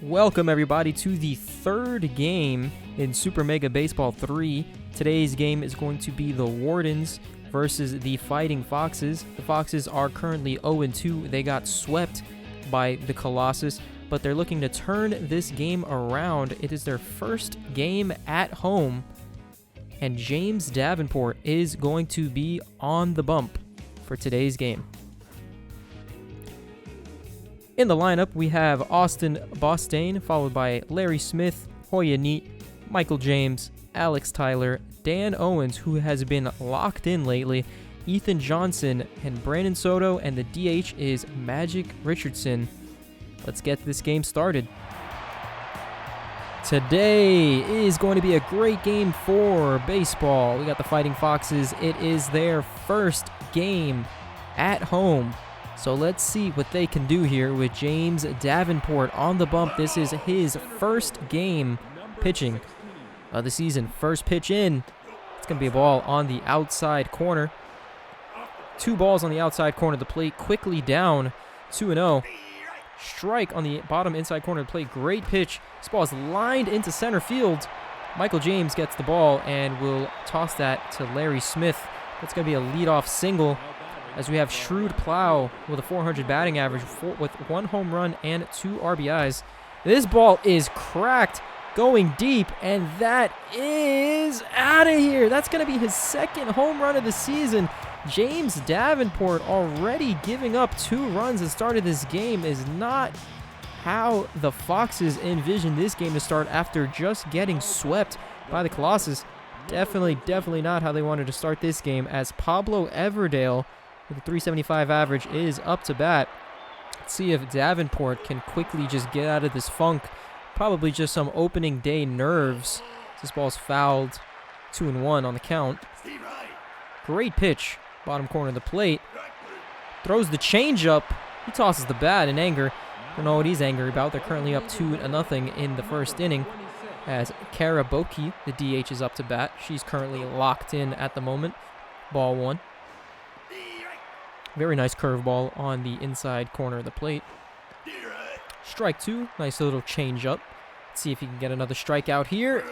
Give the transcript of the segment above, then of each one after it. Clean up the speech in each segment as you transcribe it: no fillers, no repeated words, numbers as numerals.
Welcome everybody to the third game in Super Mega Baseball 3. Today's game is going to be the Wardens versus the Fighting Foxes. The Foxes are currently 0-2. They got swept by the Colossus, but they're looking to turn this game around. It is their first game at home, and James Davenport is going to be on the bump for today's game. In the lineup, we have Austin Bostaine, followed by Larry Smith, Hoya Neat, Michael James, Alex Tyler, Dan Owens, who has been locked in lately, Ethan Johnson, and Brandon Soto, and the DH is Magic Richardson. Let's get this game started. Today is going to be a great game for baseball. We got the Fighting Foxes. It is their first game at home. So let's see what they can do here with James Davenport on the bump. This is his first game pitching of the season. First pitch in. It's going to be a ball on the outside corner. Two balls on the outside corner of the plate. Quickly down, 2-0. Strike on the bottom inside corner of the plate. Great pitch. This ball is lined into center field. Michael James gets the ball and will toss that to Larry Smith. That's going to be a leadoff single, as we have Shrewd Plow with a 400 batting average with 1 home run and 2 RBIs. This ball is cracked, going deep, and that is out of here. That's going to be his second home run of the season. James Davenport already giving up 2 runs at the start of this game is not how the Foxes envisioned this game to start after just getting swept by the Colossus. Definitely not how they wanted to start this game, as Pablo Everdale with a 375 average is up to bat. Let's see if Davenport can quickly just get out of this funk. Probably just some opening day nerves. This ball's fouled. 2-1 on the count. Great pitch. Bottom corner of the plate. Throws the changeup. He tosses the bat in anger. Don't know what he's angry about. They're currently up 2-0 in the first inning, as Karaboki, the DH, is up to bat. She's currently locked in at the moment. Ball 1. Very nice curveball on the inside corner of the plate. Strike 2. Nice little change up. Let's see if he can get another strikeout here.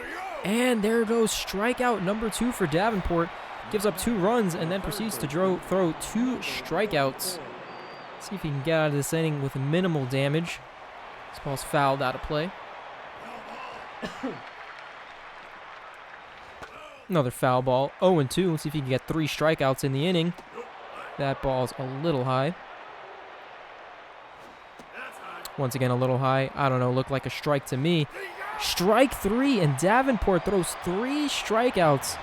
And there goes strikeout number 2 for Davenport. Gives up 2 runs and then proceeds to throw 2 strikeouts. See if he can get out of this inning with minimal damage. This ball's fouled out of play. Another foul ball. 0-2. Let's see if he can get 3 strikeouts in the inning. That ball's a little high. Once again, a little high. I don't know, looked like a strike to me. Strike 3, and Davenport throws 3 strikeouts,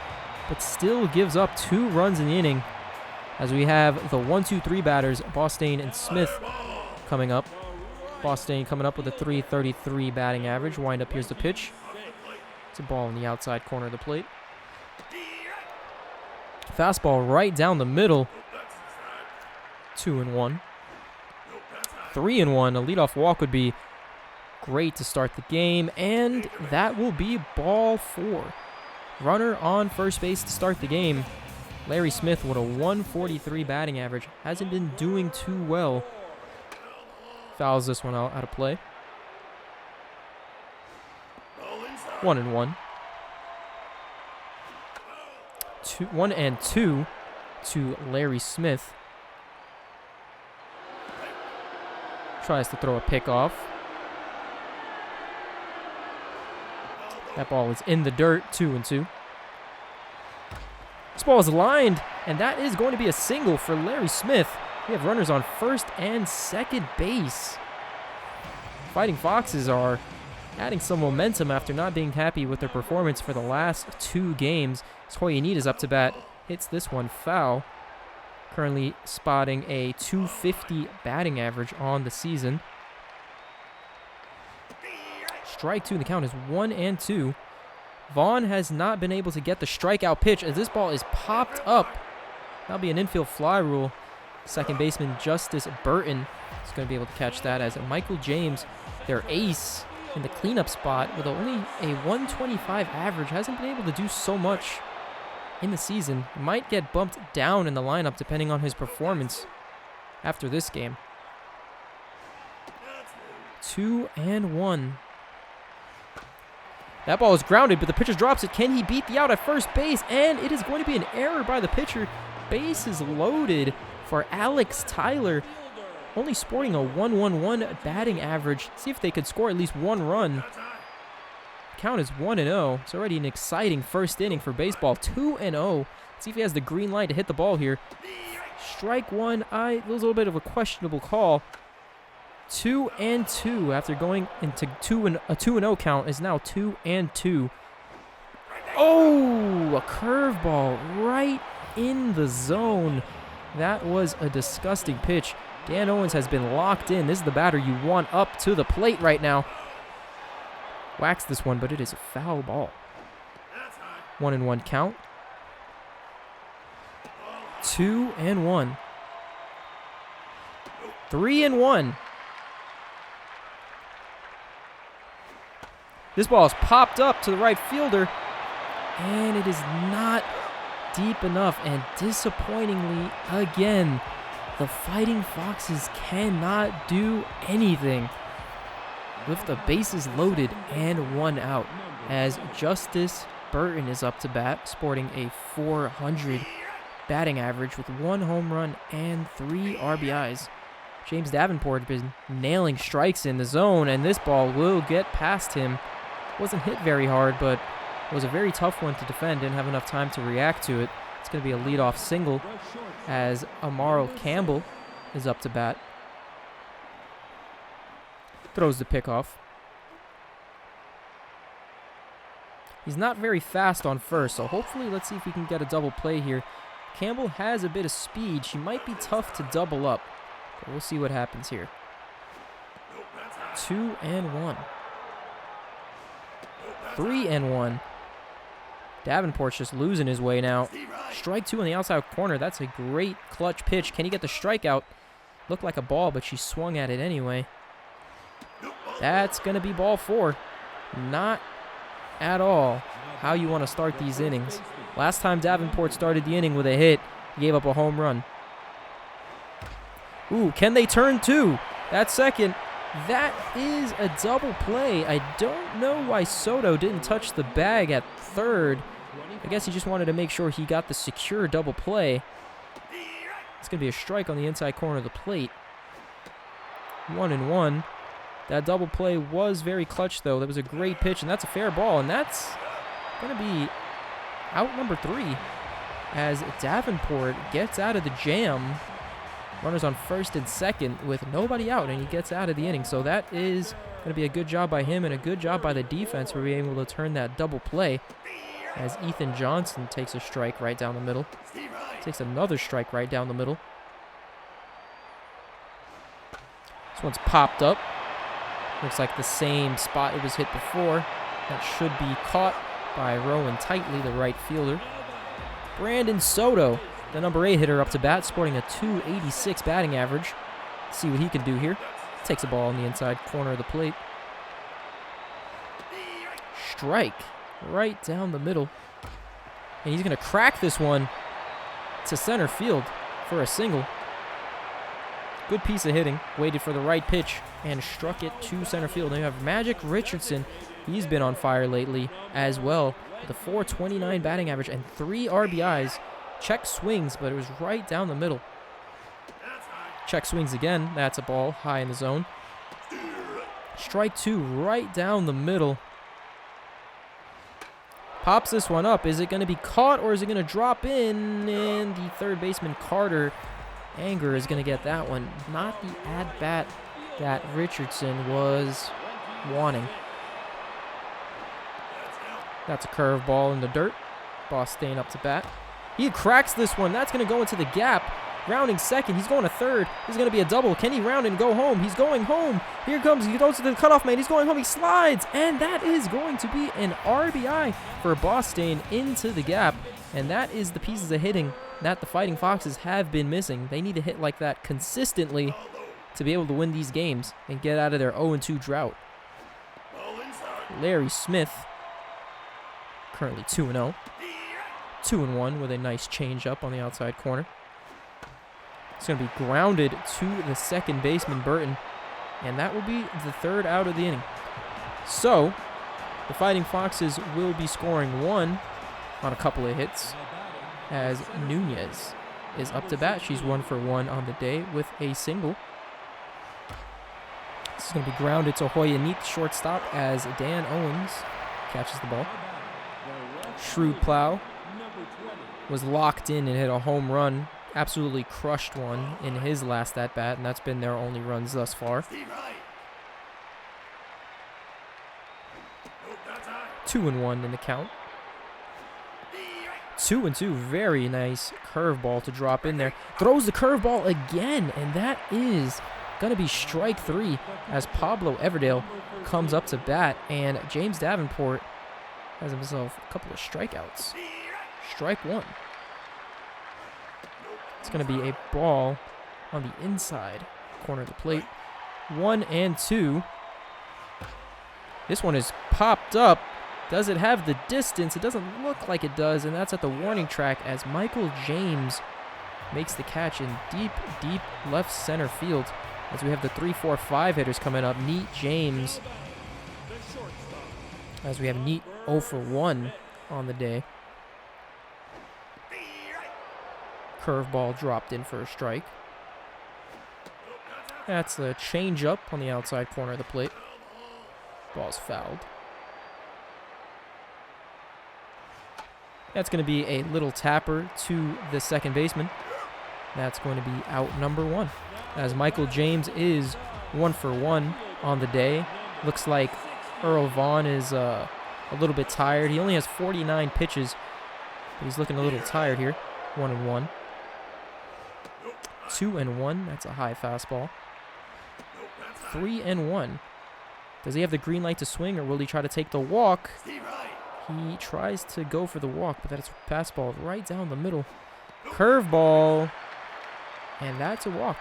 but still gives up 2 runs in the inning, as we have the 1-2-3 batters, Bostaine and Smith, coming up. Bostaine coming up with a 333 batting average. Wind up, here's the pitch. It's a ball in the outside corner of the plate. Fastball right down the middle. 2-1. 3-1. A leadoff walk would be great to start the game, and that will be ball 4. Runner on first base to start the game. Larry Smith with a 143 batting average. Hasn't been doing too well. Fouls this one out of play. 1-1. 1-2 to Larry Smith. Tries to throw a pick off. That ball is in the dirt. 2-2. This ball is lined, and that is going to be a single for Larry Smith. We have runners on first and second base. Fighting Foxes are adding some momentum after not being happy with their performance for the last 2 games. Hoya Neat is up to bat. Hits this one foul. Currently spotting a 250 batting average on the season. Strike 2 in the count is 1-2. Vaughn has not been able to get the strikeout pitch, as this ball is popped up. That'll be an infield fly rule. Second baseman Justice Burton is going to be able to catch that, as Michael James, their ace, in the cleanup spot with only a 125 average, hasn't been able to do so much in the season. He might get bumped down in the lineup depending on his performance after this game. 2-1. That ball is grounded, but the pitcher drops it. Can he beat the out at first base? And it is going to be an error by the pitcher. Base is loaded for Alex Tyler. Only sporting a 1.11 batting average. See if they could score at least one run. Count is 1-0. It's already an exciting first inning for baseball. 2-0. See if he has the green light to hit the ball here. Strike one. It was a little bit of a questionable call. 2-2 after going into a 2-0 count is now 2-2. Oh, a curveball right in the zone. That was a disgusting pitch. Dan Owens has been locked in. This is the batter you want up to the plate right now. Whacks this one, but it is a foul ball. 1-1 count. 2-1. 3-1. This ball is popped up to the right fielder, and it is not deep enough. And disappointingly, again, the Fighting Foxes cannot do anything with the bases loaded and one out, as Justice Burton is up to bat, sporting a .400 batting average with 1 home run and 3 RBIs. James Davenport has been nailing strikes in the zone, and this ball will get past him. Wasn't hit very hard, but it was a very tough one to defend. Didn't have enough time to react to it. It's going to be a leadoff single as Amaro Campbell is up to bat. Throws the pickoff. He's not very fast on first, so hopefully let's see if we can get a double play here. Campbell has a bit of speed. She might be tough to double up, but we'll see what happens here. 2-1. 3-1. Davenport's just losing his way now. Strike 2 on the outside corner. That's a great clutch pitch. Can he get the strikeout? Looked like a ball, but she swung at it anyway. That's going to be ball 4. Not at all how you want to start these innings. Last time Davenport started the inning with a hit, he gave up a home run. Ooh, can they turn 2? That's second. That is a double play. I don't know why Soto didn't touch the bag at third. I guess he just wanted to make sure he got the secure double play. It's going to be a strike on the inside corner of the plate. 1-1. That double play was very clutch, though. That was a great pitch, and that's a fair ball. And that's going to be out number 3 as Davenport gets out of the jam. Runners on first and second with nobody out, and he gets out of the inning. So that is going to be a good job by him and a good job by the defense for being able to turn that double play as Ethan Johnson takes a strike right down the middle. Takes another strike right down the middle. This one's popped up. Looks like the same spot it was hit before. That should be caught by Rowan Titley, the right fielder. Brandon Soto, the number 8 hitter, up to bat, sporting a .286 batting average. Let's see what he can do here. Takes a ball on the inside corner of the plate. Strike right down the middle. And he's going to crack this one to center field for a single. Good piece of hitting. Waited for the right pitch and struck it to center field. Then you have Magic Richardson. He's been on fire lately as well, with a .429 batting average and 3 RBIs. Check swings, but it was right down the middle. Check swings again. That's a ball high in the zone. Strike 2 right down the middle. Pops this one up. Is it going to be caught or is it going to drop in? And the third baseman, Carter Anger, is going to get that one. Not the at-bat that Richardson was wanting. That's a curveball in the dirt. Bostaine up to bat. He cracks this one. That's going to go into the gap. Rounding second. He's going to third. This is going to be a double. Can he round and go home? He's going home. Here comes. He goes to the cutoff man. He's going home. He slides. And that is going to be an RBI for Bostaine into the gap. And that is the pieces of hitting that the Fighting Foxes have been missing. They need to hit like that consistently to be able to win these games and get out of their 0-2 drought. Larry Smith, currently 2-0. 2-1 with a nice change-up on the outside corner. It's going to be grounded to the second baseman, Burton. And that will be the 3rd out of the inning. So, the Fighting Foxes will be scoring 1 on a couple of hits as Nunez is up to bat. She's 1 for 1 on the day with a single. This is going to be grounded to Hoya Neat, shortstop, as Dan Owens catches the ball. Shrewd Plow was locked in and hit a home run. Absolutely crushed one in his last at-bat, and that's been their only runs thus far. 2-1 in the count. 2-2. Very nice curveball to drop in there. Throws the curveball again, and that is going to be strike 3 as Pablo Everdale comes up to bat, and James Davenport has himself a couple of strikeouts. Strike 1. It's going to be a ball on the inside corner of the plate. 1-2. This one is popped up. Does it have the distance? It doesn't look like it does, and that's at the warning track as Michael James makes the catch in deep, deep left center field. As we have the 3-4-5 hitters coming up. Neat, James. As we have Neat 0 for 1 on the day. Curveball dropped in for a strike. That's a changeup on the outside corner of the plate. Ball's fouled. That's going to be a little tapper to the second baseman. That's going to be out number 1. As Michael James is 1 for 1 on the day. Looks like Earl Vaughn is a little bit tired. He only has 49 pitches, but he's looking a little tired here. 1-1. 2-1. That's a high fastball. 3-1. Does he have the green light to swing, or will he try to take the walk? He tries to go for the walk, but that's a fastball right down the middle. Curveball. And that's a walk.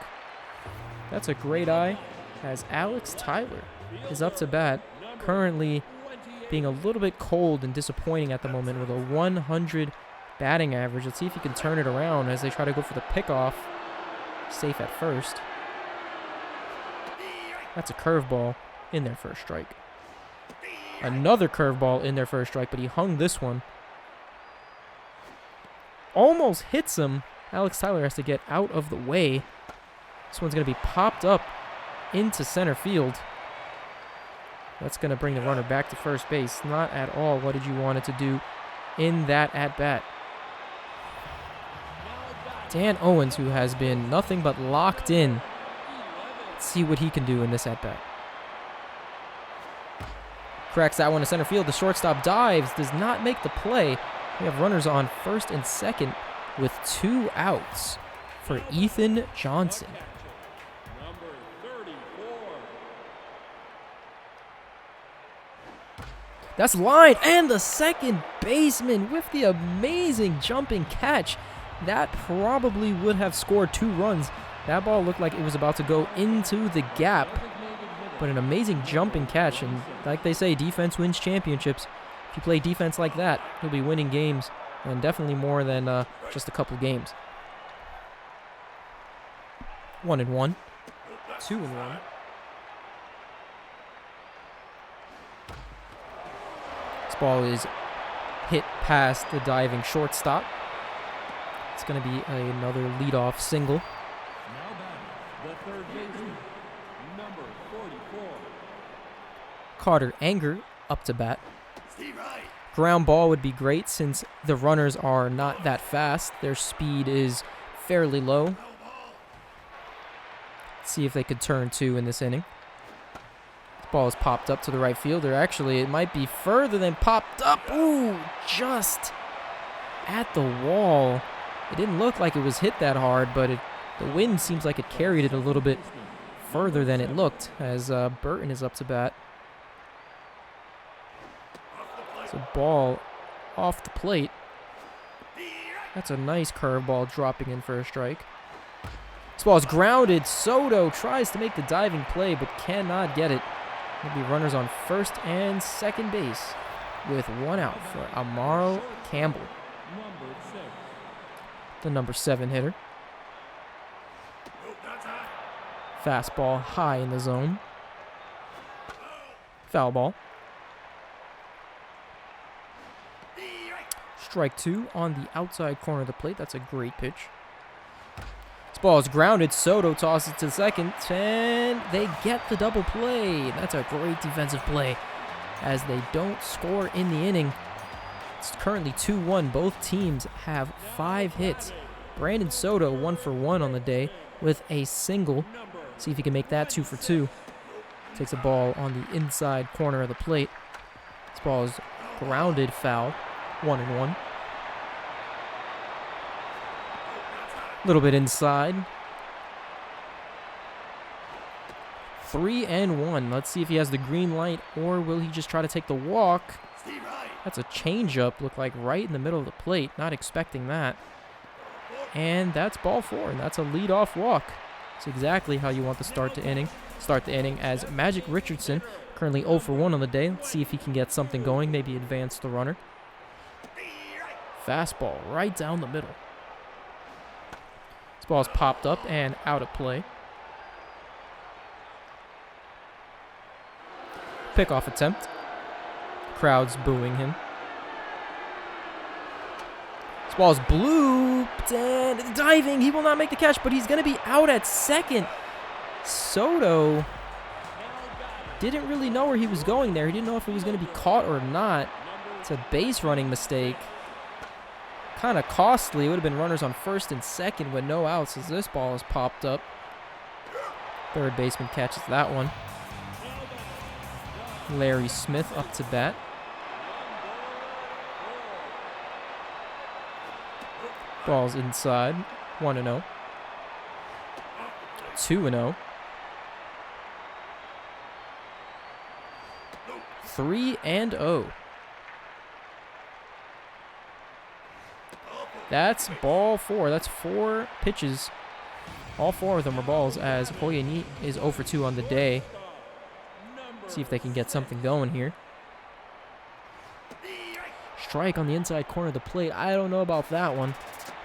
That's a great eye as Alex Tyler is up to bat, currently being a little bit cold and disappointing at the moment with a 100 batting average. Let's see if he can turn it around as they try to go for the pickoff. Safe at first. That's a curveball in there for a strike. Another curveball in there for a strike, but he hung this one. Almost hits him. Alex Tyler has to get out of the way. This one's going to be popped up into center field. That's going to bring the runner back to first base. Not at all what did you want it to do in that at-bat. Dan Owens, who has been nothing but locked in. Let's see what he can do in this at-bat. Cracks that one to center field. The shortstop dives, does not make the play. We have runners on first and second with 2 outs for Ethan Johnson. That's line, and the second baseman with the amazing jumping catch. That probably would have scored 2 runs. That ball looked like it was about to go into the gap, but an amazing jumping catch. And like they say, defense wins championships. If you play defense like that, you'll be winning games, and definitely more than just a couple games. 1-1, 2-1. This ball is hit past the diving shortstop. It's going to be another leadoff single. Now batting, the third baseman, number 44. Carter Anger up to bat. Ground ball would be great since the runners are not that fast. Their speed is fairly low. Let's see if they could turn 2 in this inning. This ball is popped up to the right fielder. Actually, it might be further than popped up. Ooh, just at the wall. It didn't look like it was hit that hard, but the wind seems like it carried it a little bit further than it looked as Burton is up to bat. It's a ball off the plate. That's a nice curveball dropping in for a strike. This ball is grounded. Soto tries to make the diving play but cannot get it. There'll be runners on first and second base with 1 out for Amaro Campbell, the number 7 hitter. Fastball high in the zone. Foul ball. Strike 2 on the outside corner of the plate. That's a great pitch. This ball is grounded. Soto tosses to second, and they get the double play. That's a great defensive play as they don't score in the inning. It's currently 2-1. Both teams have 5 hits. Brandon Soto 1 for 1 on the day with a single. See if he can make that 2 for 2. Takes a ball on the inside corner of the plate. This ball is grounded foul. 1-1. A little bit inside. 3-1. Let's see if he has the green light or will he just try to take the walk. That's a changeup. Looked like right in the middle of the plate. Not expecting that. And that's ball 4. And that's a leadoff walk. It's exactly how you want to start the inning. Start the inning as Magic Richardson, currently 0 for 1 on the day. Let's see if he can get something going. Maybe advance the runner. Fastball right down the middle. This ball's popped up and out of play. Pickoff attempt. Crowd's booing him. This ball's blooped and diving. He will not make the catch, but he's going to be out at second. Soto didn't really know where he was going there. He didn't know if it was going to be caught or not. It's a base running mistake. Kind of costly. It would have been runners on first and second with no outs as this ball is popped up. Third baseman catches that one. Larry Smith up to bat. Ball's inside. 1-0. 2-0. 3-0. That's ball 4. That's 4 pitches. All 4 of them are balls as Hoyani is 0 for 2 on the day. See if they can get something going here. Strike on the inside corner of the plate. I don't know about that one.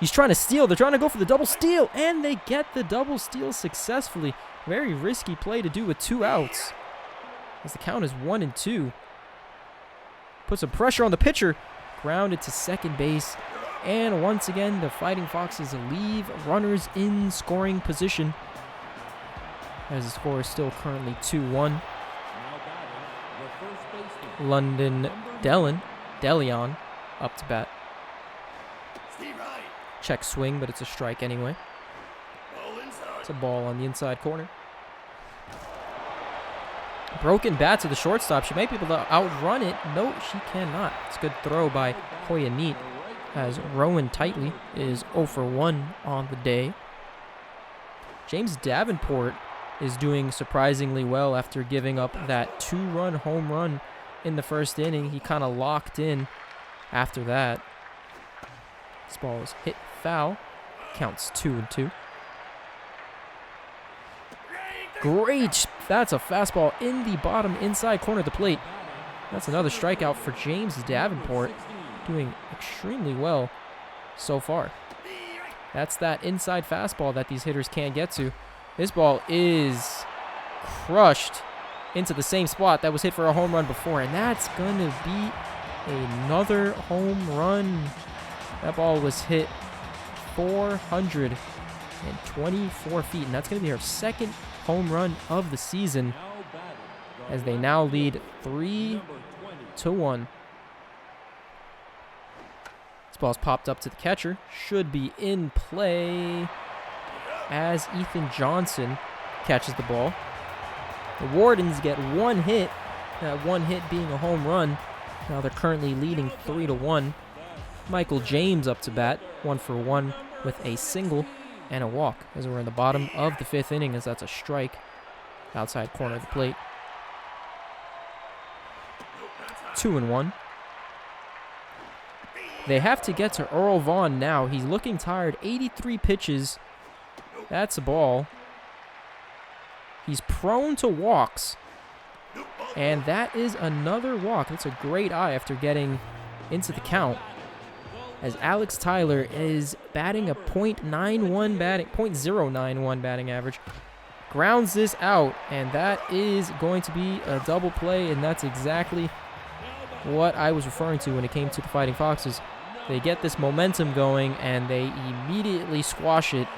He's trying to steal. They're trying to go for the double steal, and they get the double steal successfully. Very risky play to do with 2 outs, as the count is 1-2. Put some pressure on the pitcher. Grounded to second base. And once again, the Fighting Foxes leave runners in scoring position, as the score is still currently 2-1. London Deleon up to bat. Check swing, but it's a strike anyway. It's a ball on the inside corner. Broken bat to the shortstop. She might be able to outrun it. No, she cannot. It's a good throw by Hoyani, as Rowan Titley is 0 for 1 on the day. James Davenport is doing surprisingly well after giving up that 2-run home run in the first inning. He kind of locked in after that. This ball is hit foul. Counts 2-2. Great. That's a fastball in the bottom inside corner of the plate. That's another strikeout for James Davenport. Doing extremely well so far. That's that inside fastball that these hitters can't get to. This ball is crushed into the same spot that was hit for a home run before, and that's going to be another home run. That ball was hit 424 feet, and that's going to be her second home run of the season, as they now lead 3-1. This ball's popped up to the catcher. Should be in play as Ethan Johnson catches the ball. The Wardens get 1 hit, that 1 hit being a home run. Now they're currently leading 3-1. Michael James up to bat, 1 for 1 with a single and a walk, as we're in the bottom of the 5th inning, as that's a strike outside corner of the plate. 2-1. They have to get to Earl Vaughn now. He's looking tired. 83 pitches. That's a ball. He's prone to walks. And that is another walk. That's a great eye after getting into the count, as Alex Tyler is batting a .091 batting average. grounds this out, and that is going to be a double play, and that's exactly what I was referring to when it came to the Fighting Foxes. They get this momentum going, and they immediately squash it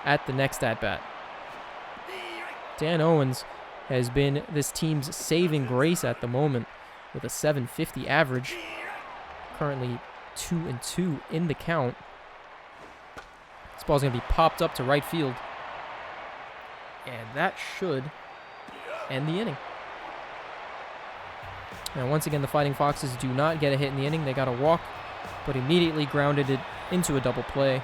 at the next at-bat. Dan Owens has been this team's saving grace at the moment with a .750 average. Currently 2-2 in the count. This ball's going to be popped up to right field. And that should end the inning. And once again, the Fighting Foxes do not get a hit in the inning. They got a walk, but immediately grounded it into a double play.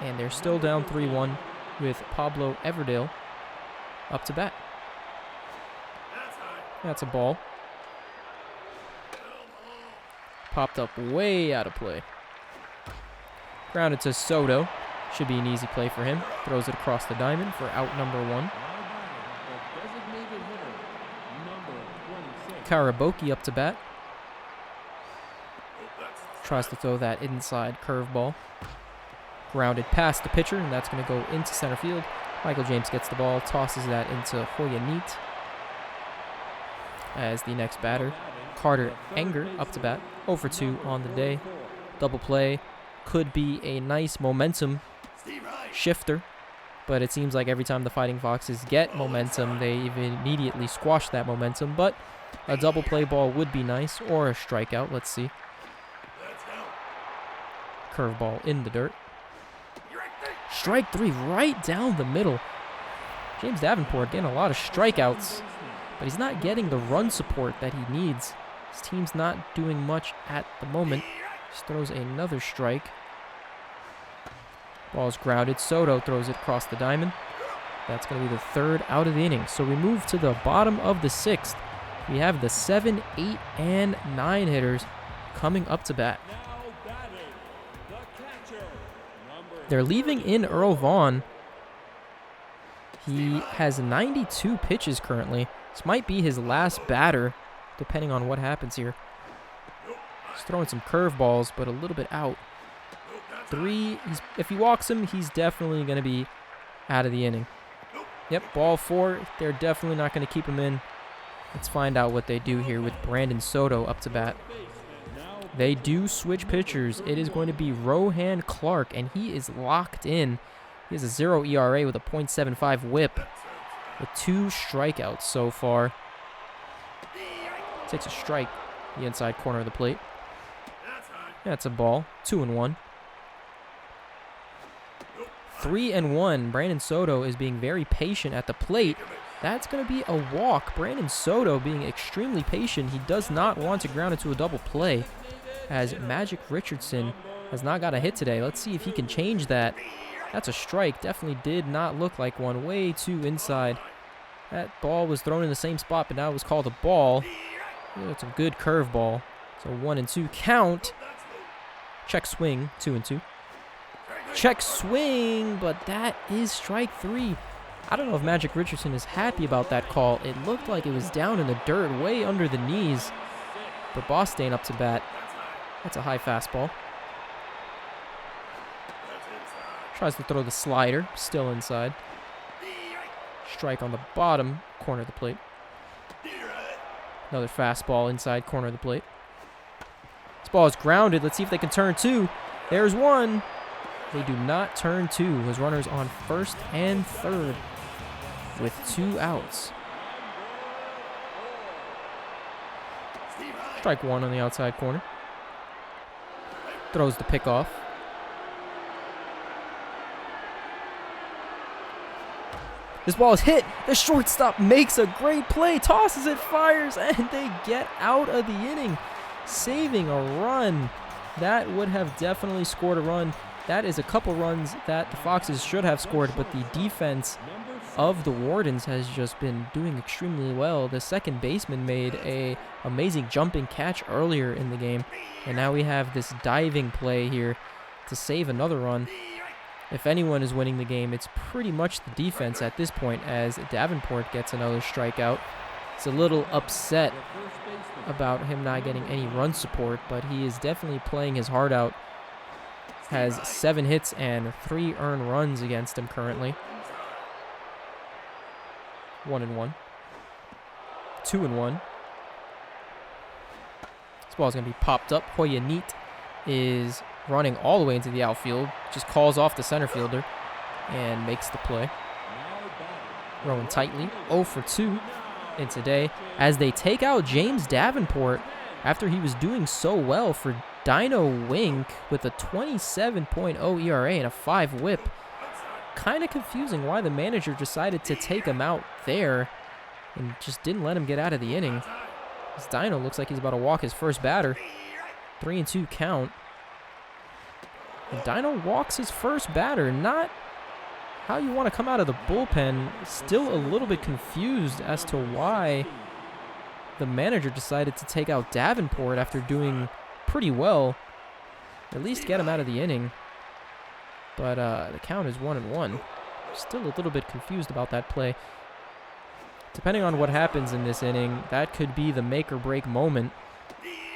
And they're still down 3-1 with Pablo Everdale up to bat. That's a ball. Popped up way out of play. Grounded to Soto. Should be an easy play for him. Throws it across the diamond for out number 1. Karaboki up to bat. Tries to throw that inside curveball. Grounded past the pitcher, and that's going to go into center field. Michael James gets the ball, tosses that into Hoya Neat. As the next batter, Carter Enger up to bat. 0 for 2 on the day. Double play. Could be a nice momentum shifter, but it seems like every time the Fighting Foxes get momentum, they immediately squash that momentum. But a double play ball would be nice, or a strikeout. Let's see. Curveball in the dirt. Strike 3 right down the middle. James Davenport getting a lot of strikeouts, but he's not getting the run support that he needs. His team's not doing much at the moment. Just throws another strike. Ball's grounded. Soto throws it across the diamond. That's going to be the 3rd out of the inning. So we move to the bottom of the 6th. We have the 7, 8, and 9 hitters coming up to bat. They're leaving in Earl Vaughn. He has 92 pitches currently. This might be his last batter, depending on what happens here. He's throwing some curveballs, but a little bit out. 3, if he walks him, he's definitely going to be out of the inning. Yep, ball 4. They're definitely not going to keep him in. Let's find out what they do here with Brandon Soto up to bat. They do switch pitchers. It is going to be Rohan Clark, and he is locked in. He has a 0 ERA with a .75 whip with 2 strikeouts so far. Takes a strike the inside corner of the plate. That's a ball. 2-1. 3-1. Brandon Soto is being very patient at the plate. That's going to be a walk. Brandon Soto being extremely patient. He does not want to ground into a double play, as Magic Richardson has not got a hit today. Let's see if he can change that. That's a strike. Definitely did not look like one. Way too inside. That ball was thrown in the same spot, but now it was called a ball. It's a good curveball. So 1-2 count. Check swing. 2-2. Check swing, but that is strike 3. I don't know if Magic Richardson is happy about that call. It looked like it was down in the dirt, way under the knees. But Bostaine up to bat. That's a high fastball. Tries to throw the slider, still inside. Strike on the bottom corner of the plate. Another fastball inside corner of the plate. This ball is grounded. Let's see if they can turn 2. There's 1. They do not turn 2. His runners on 1st and 3rd with 2 outs. Strike 1 on the outside corner. Throws the pick off. This ball is hit. The shortstop makes a great play, tosses it, fires, and they get out of the inning, saving a run. That would have definitely scored a run. That is a couple runs that the Foxes should have scored, but the defense of the Wardens has just been doing extremely well. The second baseman made a amazing jumping catch earlier in the game, and now we have this diving play here to save another run. If anyone is winning the game, it's pretty much the defense at this point, as Davenport gets another strikeout. It's a little upset about him not getting any run support, but he is definitely playing his heart out. Has 7 hits and 3 earned runs against him currently. 1-1. 2-1. This ball is going to be popped up. Hoya Neat is running all the way into the outfield. Just calls off the center fielder and makes the play. Rowan tightly, 0 for 2 in today as they take out James Davenport after he was doing so well for Dino Wink with a 27.0 ERA and a 5 whip. Kind of confusing why the manager decided to take him out there and just didn't let him get out of the inning. This Dino looks like he's about to walk his first batter. 3-2 count. And Dino walks his first batter. Not how you want to come out of the bullpen. Still a little bit confused as to why the manager decided to take out Davenport after doing pretty well. At least get him out of the inning. But the count is 1-1. Still a little bit confused about that play. Depending on what happens in this inning, that could be the make or break moment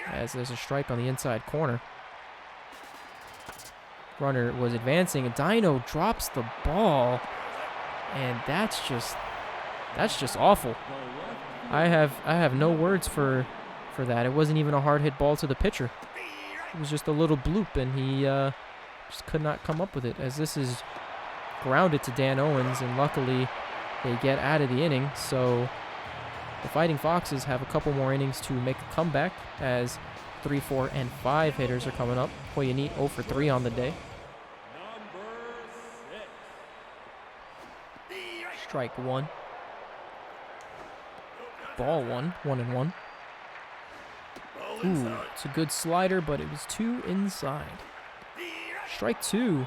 as there's a strike on the inside corner. Runner was advancing, and Dino drops the ball, and that's just awful. I have no words for that. It wasn't even a hard hit ball to the pitcher. It was just a little bloop, and he just could not come up with it, as this is grounded to Dan Owens, and luckily they get out of the inning. So the Fighting Foxes have a couple more innings to make a comeback as 3, 4, and 5 hitters are coming up. Hoya Neat 0 for 3 on the day. Strike 1. Ball 1, 1-1. Ooh, it's a good slider, but it was too inside. Strike 2.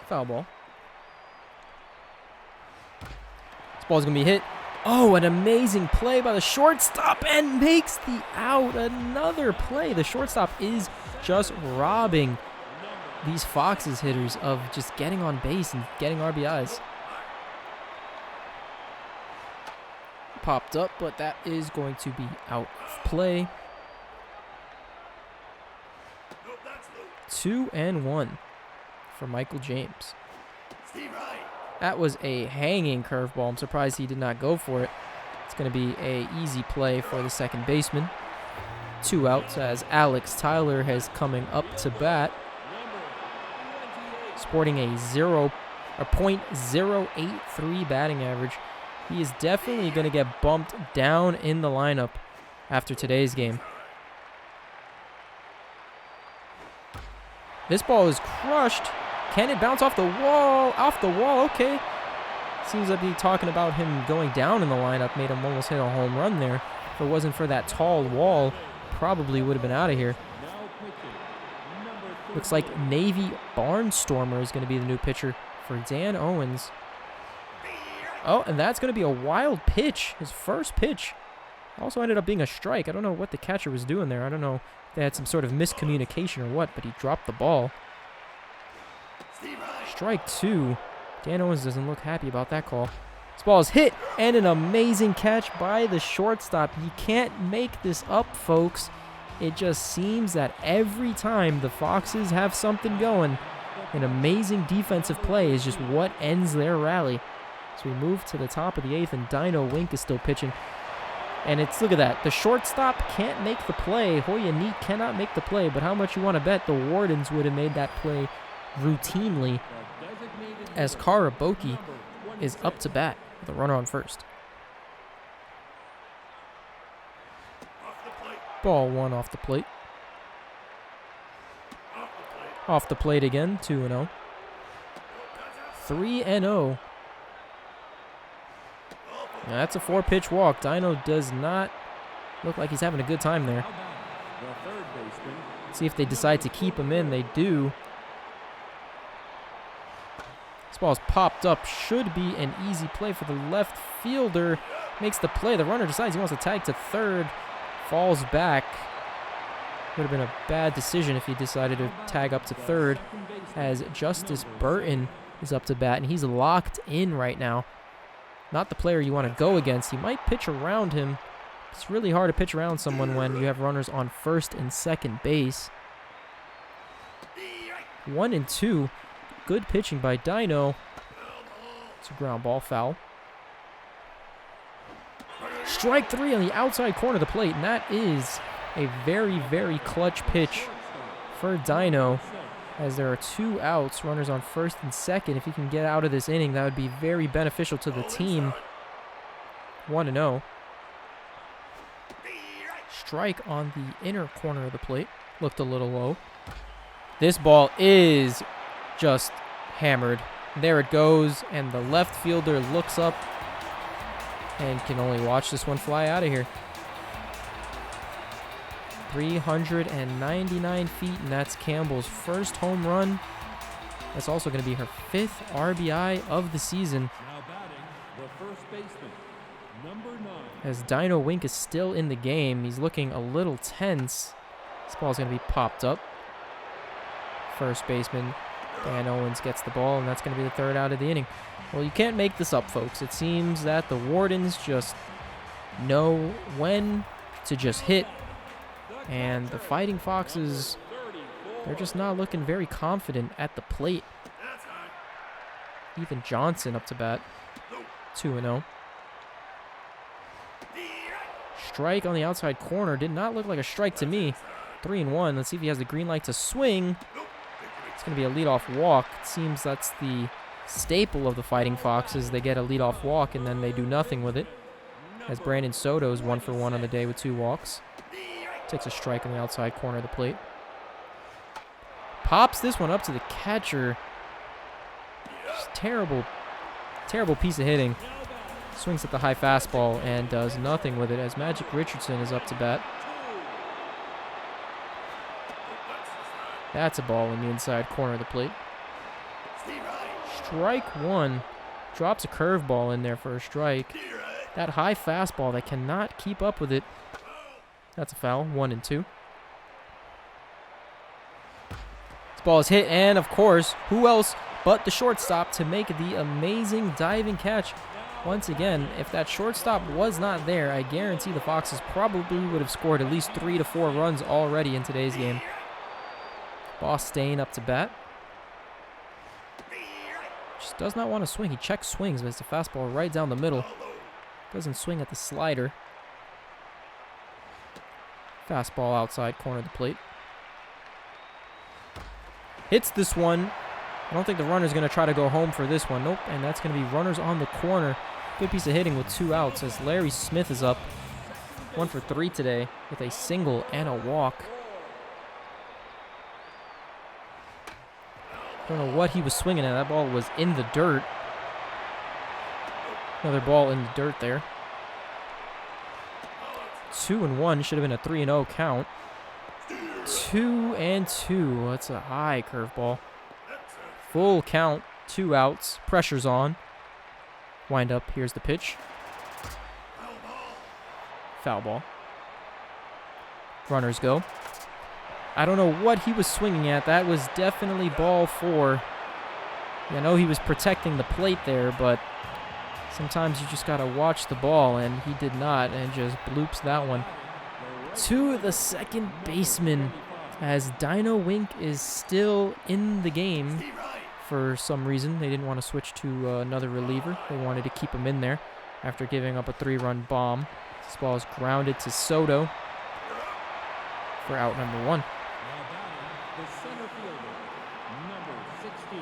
Foul ball. This ball's going to be hit. Oh, an amazing play by the shortstop and makes the out. Another play. The shortstop is just robbing these Foxes hitters of just getting on base and getting RBIs. Popped up, but that is going to be out of play. 2-1 for Michael James. That was a hanging curveball. I'm surprised he did not go for it. It's going to be an easy play for the second baseman. 2 outs as Alex Tyler has coming up to bat. Sporting a .083 batting average. He is definitely going to get bumped down in the lineup after today's game. This ball is crushed. Can it bounce off the wall? Off the wall, okay. Seems like he's talking about him going down in the lineup. Made him almost hit a home run there. If it wasn't for that tall wall, probably would have been out of here. Looks like Navy Barnstormer is going to be the new pitcher for Dan Owens. Oh, and that's going to be a wild pitch. His first pitch. Also ended up being a strike. I don't know what the catcher was doing there. I don't know if they had some sort of miscommunication or what, but he dropped the ball. Strike 2. Dan Owens doesn't look happy about that call. This ball is hit, and an amazing catch by the shortstop. You can't make this up, folks. It just seems that every time the Foxes have something going, an amazing defensive play is just what ends their rally. So we move to the top of the 8th, and Dino Wink is still pitching. And it's, look at that, the shortstop can't make the play. Hoya Neat cannot make the play, but how much you want to bet the Wardens would have made that play routinely, as Karaboki is up to bat with a runner on first. Ball 1 off the plate. Off the plate again, 2-0. 3-0. Now that's a 4-pitch walk. Dino does not look like he's having a good time there. See if they decide to keep him in. They do. This ball's popped up. Should be an easy play for the left fielder. Makes the play. The runner decides he wants to tag to third. Falls back. Would have been a bad decision if he decided to tag up to third, as Justice Burton is up to bat, and he's locked in right now. Not the player you want to go against. He might pitch around him. It's really hard to pitch around someone when you have runners on first and second base. 1-2. Good pitching by Dino. It's a ground ball foul. Strike 3 on the outside corner of the plate, and that is a very, very clutch pitch for Dino, as there are 2 outs, runners on first and second. If he can get out of this inning, that would be very beneficial to the team. 1-0. Strike on the inner corner of the plate. Looked a little low. This ball is just hammered. There it goes, and the left fielder looks up and can only watch this one fly out of here. 399 feet, and that's Campbell's first home run. That's also going to be her 5th RBI of the season. Now batting, the first baseman, number 9. As Dino Wink is still in the game, he's looking a little tense. This ball's going to be popped up. First baseman Dan Owens gets the ball, and that's going to be the 3rd out of the inning. Well, you can't make this up, folks. It seems that the Wardens just know when to just hit, and the Fighting Foxes, they're just not looking very confident at the plate. Ethan Johnson up to bat, 2-0. Strike on the outside corner. Did not look like a strike to me. 3-1. Let's see if he has the green light to swing. It's going to be a leadoff walk. It seems that's the staple of the Fighting Foxes. They get a leadoff walk and then they do nothing with it. As Brandon Soto is 1 for 1 on the day with 2 walks. Takes a strike on the outside corner of the plate. Pops this one up to the catcher. Just terrible piece of hitting. Swings at the high fastball and does nothing with it as Magic Richardson is up to bat. That's a ball in the inside corner of the plate. Strike 1. Drops a curveball in there for a strike. That high fastball that cannot keep up with it. That's a foul. 1-2. This ball is hit, and of course, who else but the shortstop to make the amazing diving catch. Once again, if that shortstop was not there, I guarantee the Foxes probably would have scored at least 3 to 4 runs already in today's game. Boss Stain up to bat. Just does not want to swing. He checks swings, but it's a fastball right down the middle. Doesn't swing at the slider. Fastball outside corner of the plate. Hits this one. I don't think the runner's going to try to go home for this one. Nope, and that's going to be runners on the corner. Good piece of hitting with 2 outs as Larry Smith is up. 1 for 3 today with a single and a walk. Don't know what he was swinging at. That ball was in the dirt. Another ball in the dirt there. 2-1. Should have been a 3-0 count. 2-2. That's a high curveball. Full count. 2 outs. Pressure's on. Wind up. Here's the pitch. Foul ball. Runners go. I don't know what he was swinging at. That was definitely ball 4. I know he was protecting the plate there, but sometimes you just got to watch the ball, and he did not, and just bloops that one. To the second baseman, as Dino Wink is still in the game for some reason. They didn't want to switch to another reliever. They wanted to keep him in there after giving up a 3-run bomb. This ball is grounded to Soto for out number 1. The center fielder, number 16.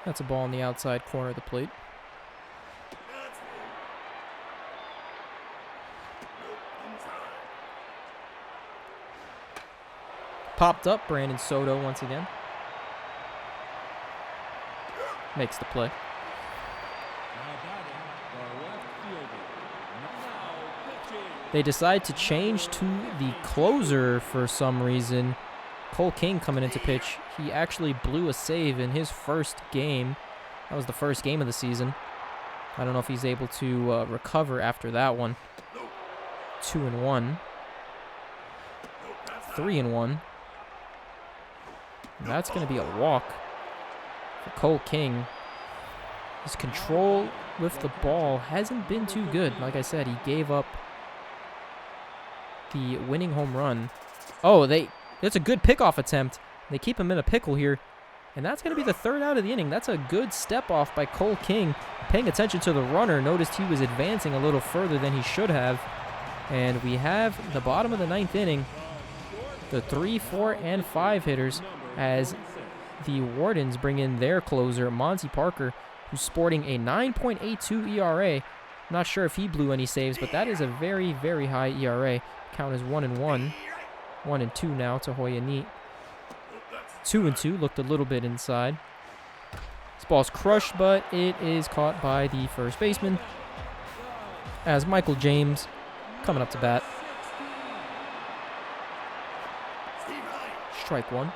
That's a ball in the outside corner of the plate. Popped up, Brandon Soto once again. Makes the play. They decide to change to the closer for some reason. Cole King coming into pitch. He actually blew a save in his first game. That was the first game of the season. I don't know if he's able to recover after that one. 2-1. 3-1. And that's going to be a walk for Cole King. His control with the ball hasn't been too good. Like I said, he gave up the winning home run. Oh, that's a good pickoff attempt. They keep him in a pickle here. And that's going to be the third out of the inning. That's a good step off by Cole King. Paying attention to the runner, noticed he was advancing a little further than he should have. And we have the bottom of the ninth inning, the 3, 4, and 5 hitters, as the Wardens bring in their closer, Monty Parker, who's sporting a 9.82 ERA. Not sure if he blew any saves, but that is a very, very high ERA. Count is 1-1. 1-2 now to Hoya Neat. 2-2, looked a little bit inside. This ball's crushed, but it is caught by the first baseman as Michael James coming up to bat. Strike one.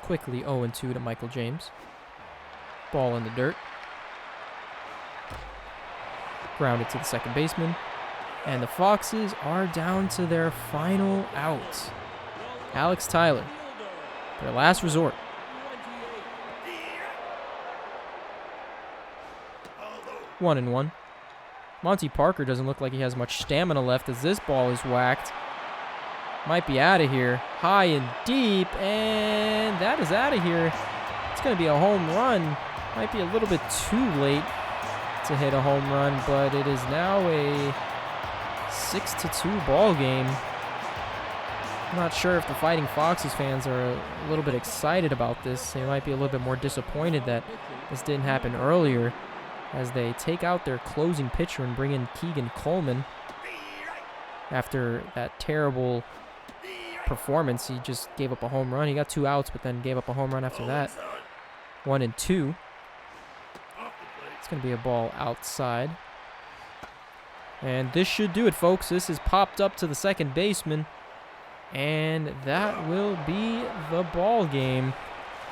Quickly 0-2 to Michael James. Ball in the dirt. Grounded to the second baseman. And the Foxes are down to their final out. Alex Tyler, their last resort. One and one. Monty Parker doesn't look like he has much stamina left as this ball is whacked. Might be out of here. High and deep, and that is out of here. It's going to be a home run. Might be a little bit too late to hit a home run, but it is now a 6-2 ball game. I'm not sure if the Fighting Foxes fans are a little bit excited about this. They might be a little bit more disappointed that this didn't happen earlier, as they take out their closing pitcher and bring in Keegan Coleman. After that terrible performance, he just gave up a home run. He got 2 outs, but then gave up a home run after that. 1-2. It's going to be a ball outside. And this should do it, folks. This is popped up to the second baseman. And that will be the ball game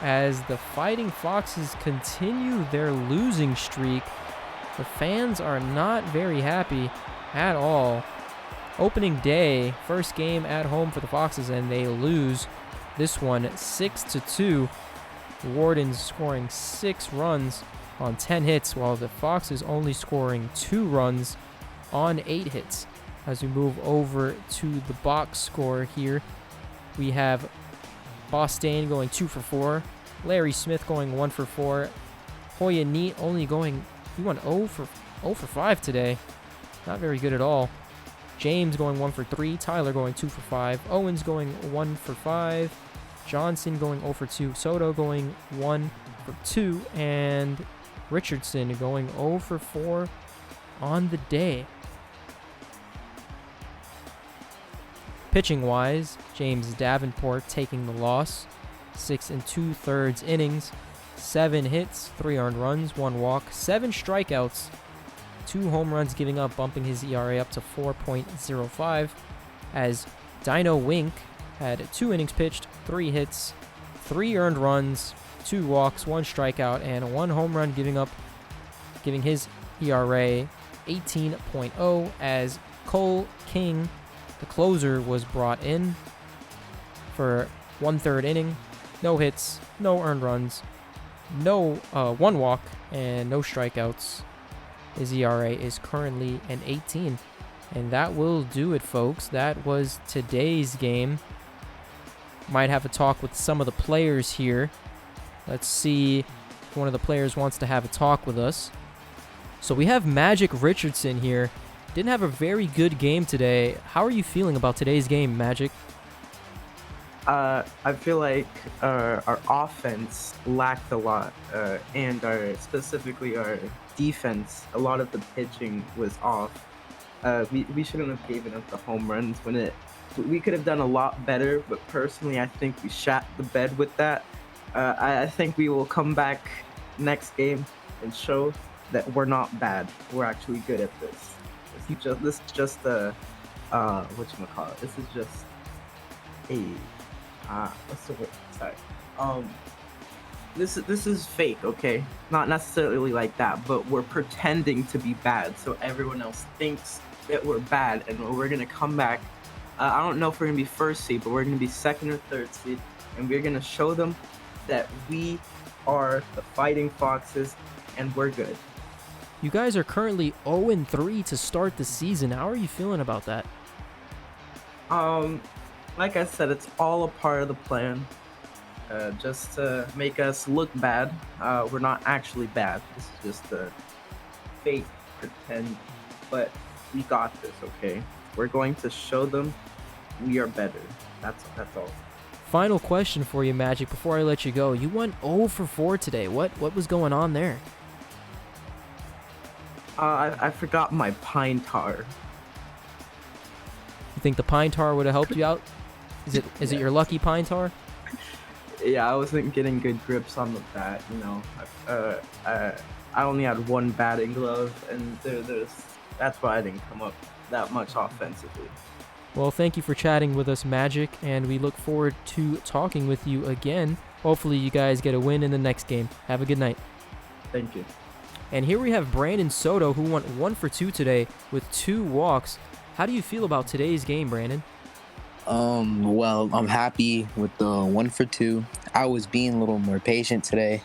as the Fighting Foxes continue their losing streak. The fans are not very happy at all. Opening day, first game at home for the Foxes, and they lose this one 6-2. The Wardens scoring 6 runs on 10 hits, while the Foxes only scoring 2 runs on 8 hits. As we move over to the box score here, we have Bostain going 2 for 4, Larry Smith going 1 for 4, Hoya Neat only going, he went 0 for 5 today. Not very good at all. James going 1 for 3, Tyler going 2 for 5, Owens going 1 for 5, Johnson going 0 for 2, Soto going 1 for 2, and Richardson going 0 for 4 on the day. Pitching wise, James Davenport taking the loss. 6 2/3 innings, 7 hits, 3 earned runs, 1 walk, 7 strikeouts, 2 home runs giving up, bumping his ERA up to 4.05. As Dino Wink had 2 innings pitched, 3 hits, 3 earned runs, 2 walks, 1 strikeout, and 1 home run giving his ERA 18.0 as Cole King, the closer, was brought in for 1/3 inning. No hits, no earned runs, 1 walk, and no strikeouts. His ERA is currently an 18. And that will do it, folks. That was today's game. Might have a talk with some of the players here. Let's see if one of the players wants to have a talk with us. So we have Magic Richardson here. Didn't have a very good game today. How are you feeling about today's game, Magic? I feel like our offense lacked a lot, and specifically our defense. A lot of the pitching was off. We shouldn't have given up the home runs we could have done a lot better, but personally I think we shat the bed with that. I think we will come back next game and show that we're not bad. We're actually good at this. This is just a whatchamacallit. This is just a what's the word? Sorry. This is fake, okay? Not necessarily like that, but we're pretending to be bad so everyone else thinks that we're bad, and we're gonna come back. I don't know if we're gonna be first seed, but we're gonna be second or third seed, and we're gonna show them that we are the Fighting Foxes and we're good. You guys are currently 0-3 to start the season. How are you feeling about that? Like I said, it's all a part of the plan. Just to make us look bad. We're not actually bad. This is just a fake pretend. But we got this, okay? We're going to show them we are better. That's all. Final question for you, Magic, before I let you go. You went 0 for 4 today. What was going on there? I forgot my pine tar. You think the pine tar would have helped you out? Is it your lucky pine tar? Yeah, I wasn't getting good grips on the bat. You know, I only had one batting glove, and that's why I didn't come up that much offensively. Well, thank you for chatting with us, Magic, and we look forward to talking with you again. Hopefully you guys get a win in the next game. Have a good night. Thank you. And here we have Brandon Soto, who went 1 for 2 today with 2 walks. How do you feel about today's game, Brandon? Well, I'm happy with the 1 for 2. I was being a little more patient today.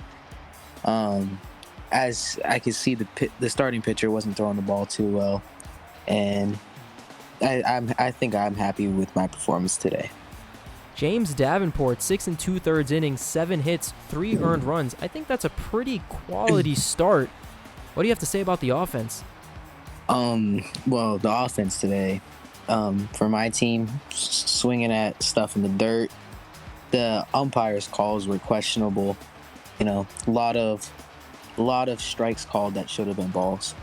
As I could see, the starting pitcher wasn't throwing the ball too well, and I think I'm happy with my performance today. James Davenport, 6 2/3 innings, 7 hits, 3 earned runs. I think that's a pretty quality start. What do you have to say about the offense? Well, the offense today, for my team, swinging at stuff in the dirt. The umpires' calls were questionable. You know, a lot of strikes called that should have been balls.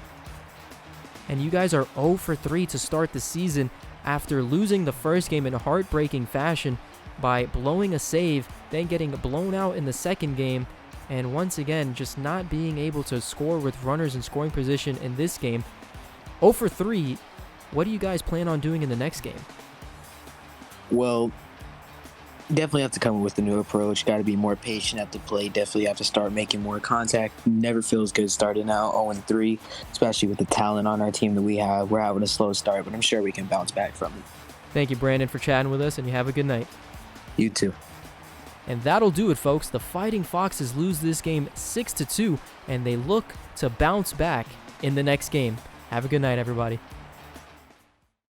And you guys are 0 for 3 to start the season after losing the first game in a heartbreaking fashion by blowing a save, then getting blown out in the second game, and once again just not being able to score with runners in scoring position in this game. 0 for 3, what do you guys plan on doing in the next game? Well, definitely have to come up with a new approach. Got to be more patient at the plate. Definitely have to start making more contact. Never feels good starting out 0-3, especially with the talent on our team that we have. We're having a slow start, but I'm sure we can bounce back from it. Thank you, Brandon, for chatting with us, and you have a good night. You too. And that'll do it, folks. The Fighting Foxes lose this game 6-2, and they look to bounce back in the next game. Have a good night, everybody.